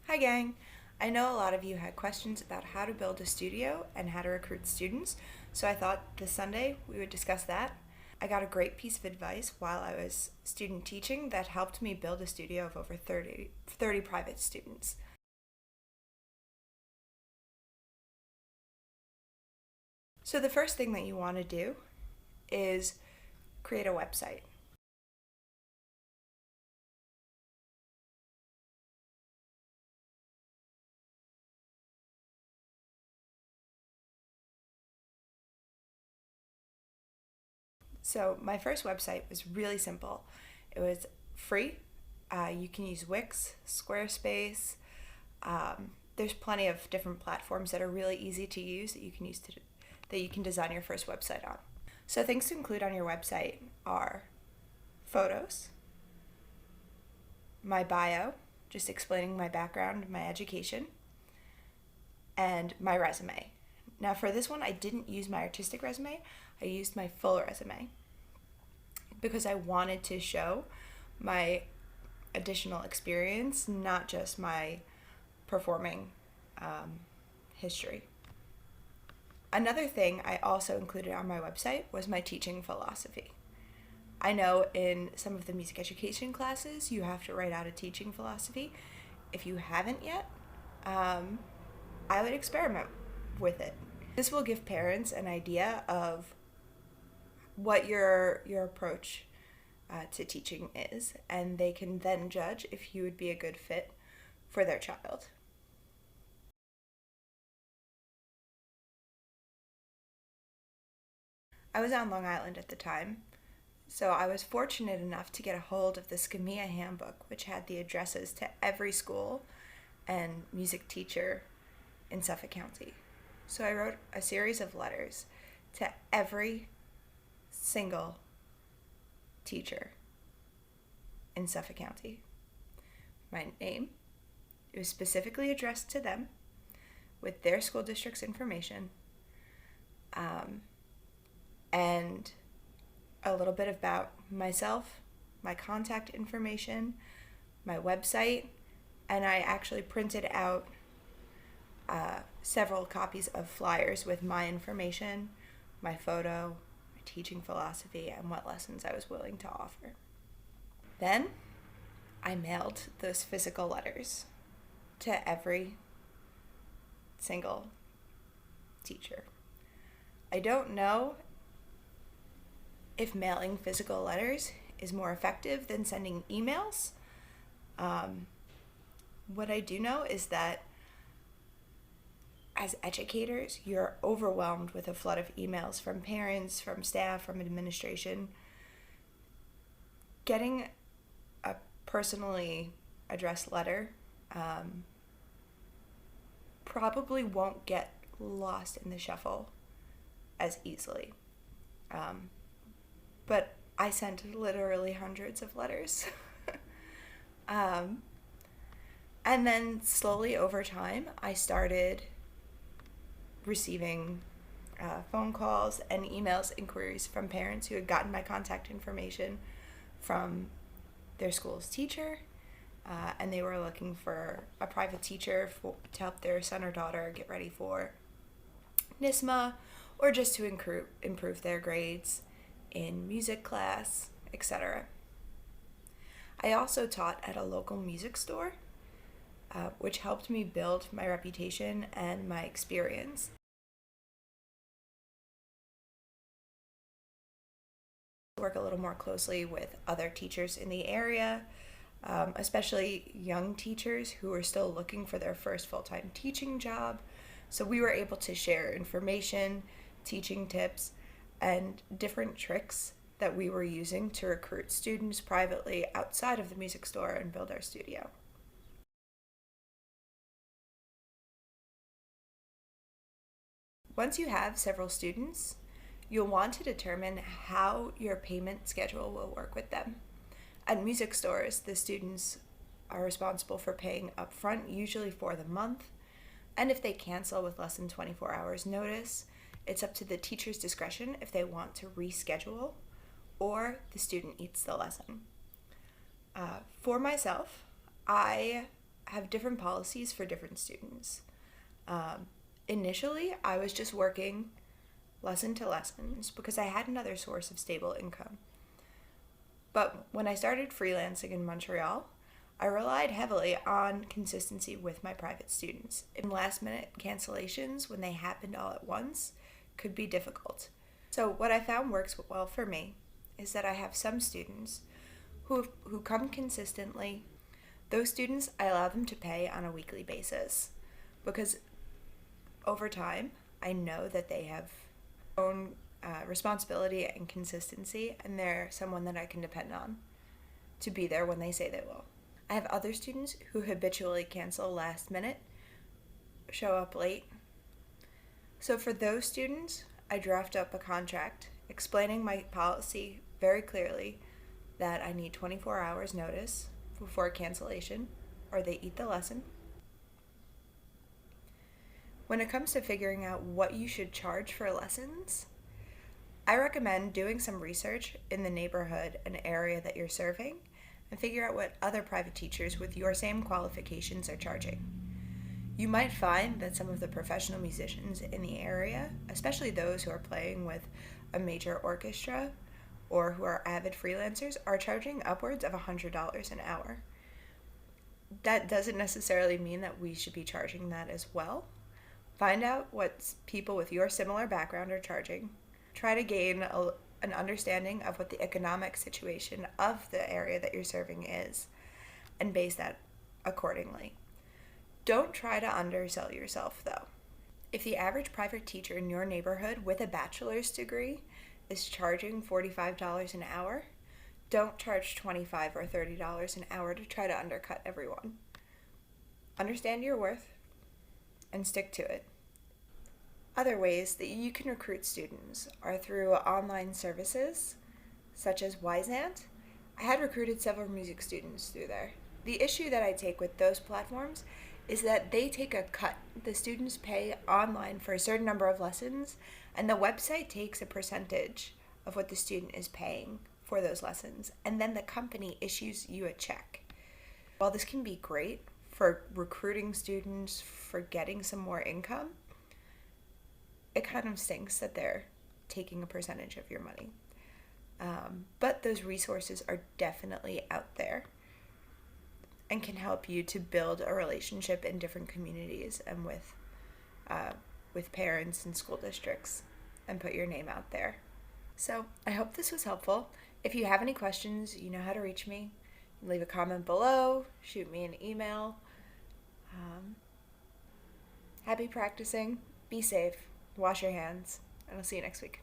Hi gang! I know a lot of you had questions about how to build a studio and how to recruit students, so I thought this Sunday we would discuss that. I got a great piece of advice while I was student teaching that helped me build a studio of over 30 private students. So the first thing that you want to do is create a website. So my first website was really simple. It was free. You can use Wix, Squarespace. There's plenty of different platforms that are really easy to use that you can design your first website on. So things to include on your website are photos, my bio, just explaining my background, my education, and my resume. Now for this one, I didn't use my artistic resume. I used my full resume because I wanted to show my additional experience, not just my performing history. Another thing I also included on my website was my teaching philosophy. I know in some of the music education classes you have to write out a teaching philosophy. If you haven't yet, I would experiment with it. This will give parents an idea of what your approach to teaching is, and they can then judge if you would be a good fit for their child. I was on Long Island at the time, so I was fortunate enough to get a hold of the SCMEA handbook, which had the addresses to every school and music teacher in Suffolk County. So I wrote a series of letters to every single teacher in Suffolk County. My name, it was specifically addressed to them with their school district's information, and a little bit about myself, my contact information, my website, and I actually printed out several copies of flyers with my information, my photo, my teaching philosophy, and what lessons I was willing to offer. Then I mailed those physical letters to every single teacher. I don't know if mailing physical letters is more effective than sending emails. What I do know is that as educators, you're overwhelmed with a flood of emails from parents, from staff, from administration. Getting a personally addressed letter probably won't get lost in the shuffle as easily. But I sent literally hundreds of letters. And then slowly over time, I started receiving phone calls and emails, inquiries from parents who had gotten my contact information from their school's teacher, and they were looking for a private teacher to help their son or daughter get ready for NISMA, or just to improve their grades in music class, etc. I also taught at a local music store, which helped me build my reputation and my experience. Work a little more closely with other teachers in the area, especially young teachers who are still looking for their first full-time teaching job. So we were able to share information, teaching tips, and different tricks that we were using to recruit students privately outside of the music store and build our studio. Once you have several students, you'll want to determine how your payment schedule will work with them. At music stores, the students are responsible for paying upfront, usually for the month, and if they cancel with less than 24 hours notice, it's up to the teacher's discretion if they want to reschedule or the student eats the lesson. For myself, I have different policies for different students. Initially, I was just working lesson to lessons because I had another source of stable income. But when I started freelancing in Montreal, I relied heavily on consistency with my private students. And last-minute cancellations, when they happened all at once, could be difficult. So what I found works well for me is that I have some students who come consistently. Those students, I allow them to pay on a weekly basis because over time, I know that they have own responsibility and consistency, and they're someone that I can depend on to be there when they say they will. I have other students who habitually cancel last minute, show up late. So for those students, I draft up a contract explaining my policy very clearly that I need 24 hours notice before cancellation or they eat the lesson. When it comes to figuring out what you should charge for lessons, I recommend doing some research in the neighborhood and area that you're serving and figure out what other private teachers with your same qualifications are charging. You might find that some of the professional musicians in the area, especially those who are playing with a major orchestra or who are avid freelancers, are charging upwards of $100 an hour. That doesn't necessarily mean that we should be charging that as well. Find out what people with your similar background are charging. Try to gain an understanding of what the economic situation of the area that you're serving is and base that accordingly. Don't try to undersell yourself, though. If the average private teacher in your neighborhood with a bachelor's degree is charging $45 an hour, don't charge $25 or $30 an hour to try to undercut everyone. Understand your worth and stick to it. Other ways that you can recruit students are through online services, such as Wyzant. I had recruited several music students through there. The issue that I take with those platforms is that they take a cut. The students pay online for a certain number of lessons, and the website takes a percentage of what the student is paying for those lessons, and then the company issues you a check. While this can be great for recruiting students, for getting some more income, it kind of stinks that they're taking a percentage of your money. But those resources are definitely out there and can help you to build a relationship in different communities and with parents and school districts and put your name out there. So I hope this was helpful. If you have any questions, you know how to reach me. Leave a comment below, shoot me an email. Happy practicing, be safe, wash your hands, and I'll see you next week.